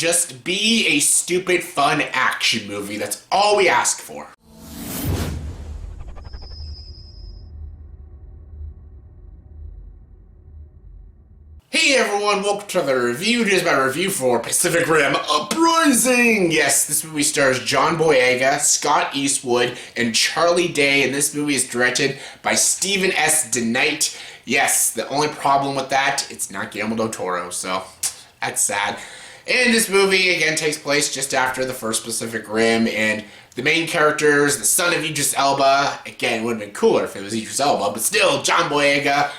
Just be a stupid, fun action movie. That's all we ask for. Hey everyone, welcome to the review. Here's my review for Pacific Rim Uprising! Yes, this movie stars John Boyega, Scott Eastwood, and Charlie Day, and this movie is directed by Stephen S. Deknight. Yes, the only problem with that, it's not Guillermo del Toro, so that's sad. And this movie, again, takes place just after the first Pacific Rim, and the main characters, the son of Idris Elba, again, it would have been cooler if it was Idris Elba, but still, John Boyega.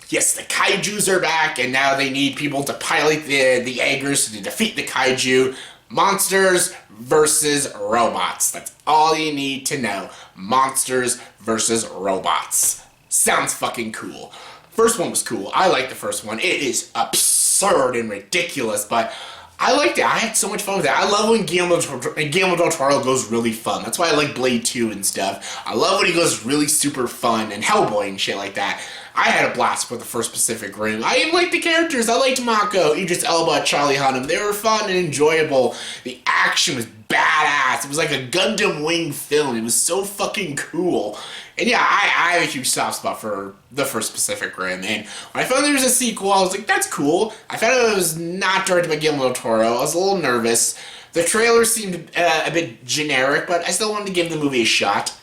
Yes, the kaijus are back, and now they need people to pilot the Jaegers to defeat the kaiju. Monsters versus robots. That's all you need to know. Monsters versus robots. Sounds fucking cool. First one was cool. I like the first one. It is absurd and ridiculous, but I liked it. I had so much fun with it. I love when Guillermo del Toro goes really fun. That's why I like Blade 2 and stuff. I love when he goes really super fun, and Hellboy and shit like that. I had a blast with the first Pacific Rim. I even liked the characters. I liked Mako, Idris Elba, Charlie Hunnam. They were fun and enjoyable. The action was badass. It was like a Gundam Wing film. It was so fucking cool. And yeah, I have a huge soft spot for the first Pacific Rim. And when I found there was a sequel, I was like, that's cool. I found out it was not directed by Guillermo del Toro. I was a little nervous. The trailer seemed a bit generic, but I still wanted to give the movie a shot.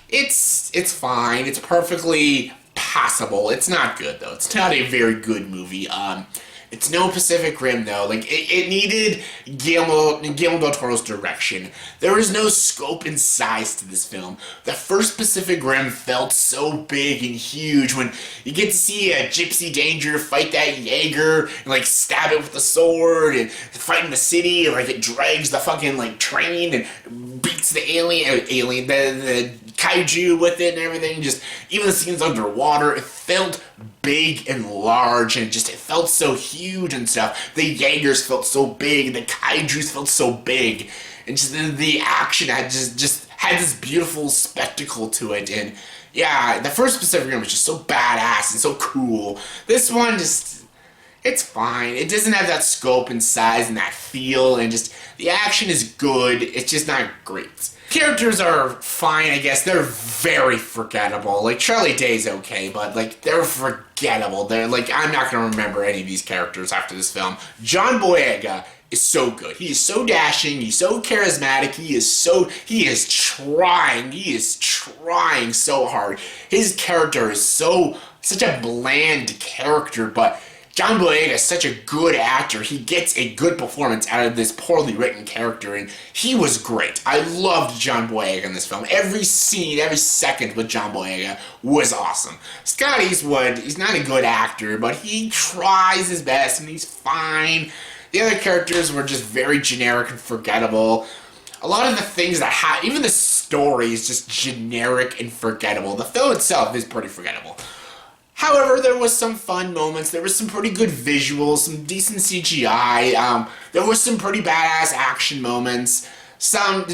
It's fine. It's perfectly passable. It's not good, though. It's not a very good movie. It's no Pacific Rim, though. Like, it needed Guillermo del Toro's direction. There was no scope and size to this film. The first Pacific Rim felt so big and huge when you get to see a Gypsy Danger fight that Jaeger and, like, stab it with a sword and fight in the city and, like, it drags the fucking, like, train and beats the the kaiju with it and everything. Just, even the scenes underwater, it felt big and large, and it felt so huge and stuff. The Jaegers felt so big, the kaijus felt so big, and just the action had just had this beautiful spectacle to it. And yeah, the first Pacific Rim was just so badass and so cool. This one it's fine. It doesn't have that scope and size and that feel, and just the action is good. It's just not great. Characters are fine, I guess. They're very forgettable. Like, Charlie Day's okay, but, like, they're forgettable. They're, like, I'm not gonna remember any of these characters after this film. John Boyega is so good. He is so dashing. He's so charismatic. He is trying so hard. His character is such a bland character, but John Boyega is such a good actor. He gets a good performance out of this poorly written character, and he was great. I loved John Boyega in this film. Every scene, every second with John Boyega was awesome. Scott Eastwood, he's not a good actor, but he tries his best, and he's fine. The other characters were just very generic and forgettable. A lot of the things that even the story is just generic and forgettable. The film itself is pretty forgettable. However, there was some fun moments. There was some pretty good visuals, some decent CGI. There was some pretty badass action moments. Some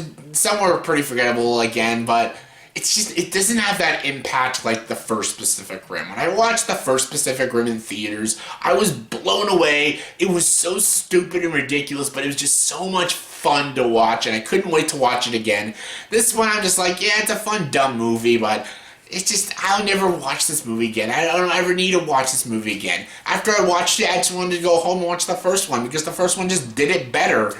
were pretty forgettable again, but it doesn't have that impact like the first Pacific Rim. When I watched the first Pacific Rim in theaters, I was blown away. It was so stupid and ridiculous, but it was just so much fun to watch, and I couldn't wait to watch it again. This one, I'm just like, yeah, it's a fun, dumb movie, but it's just, I'll never watch this movie again. I don't ever need to watch this movie again. After I watched it, I just wanted to go home and watch the first one, because the first one just did it better.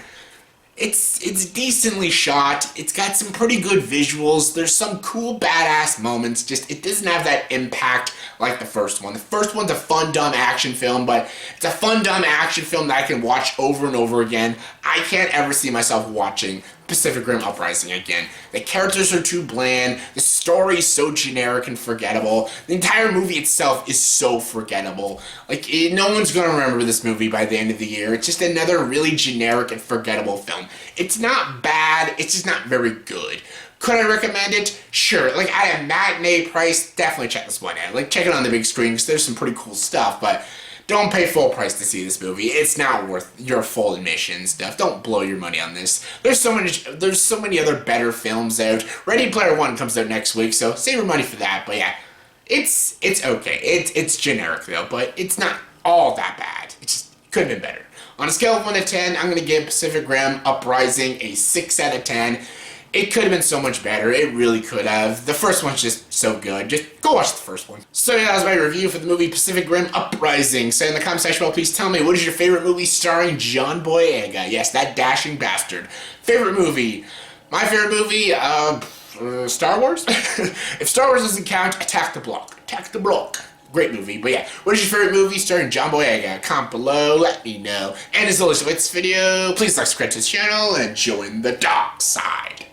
It's decently shot. It's got some pretty good visuals. There's some cool, badass moments. Just, it doesn't have that impact like the first one. The first one's a fun, dumb action film, but it's a fun, dumb action film that I can watch over and over again. I can't ever see myself watching Pacific Rim Uprising again. The characters are too bland. The story is so generic and forgettable. The entire movie itself is so forgettable. Like, no one's gonna remember this movie by the end of the year. It's just another really generic and forgettable film. It's not bad, it's just not very good. Could I recommend it? Sure. Like, at a matinee price, definitely check this one out. Like, check it on the big screen, because there's some pretty cool stuff, but don't pay full price to see this movie. It's not worth your full admission and stuff. Don't blow your money on this. There's so many other better films out. Ready Player One comes out next week, so save your money for that. But yeah, it's okay. It's generic though, but it's not all that bad. It just couldn't have been better. On a scale of 1 to 10, I'm going to give Pacific Rim Uprising a 6 out of 10. It could have been so much better. It really could have. The first one's just so good. Just go watch the first one. So yeah, that was my review for the movie Pacific Rim Uprising. Say in the comment section below, please tell me, what is your favorite movie starring John Boyega? Yes, that dashing bastard. Favorite movie? My favorite movie, Star Wars? If Star Wars doesn't count, Attack the Block. Attack the Block. Great movie. But yeah, what is your favorite movie starring John Boyega? Comment below, let me know. And as always, if you like this video, please subscribe to this channel and join the dark side.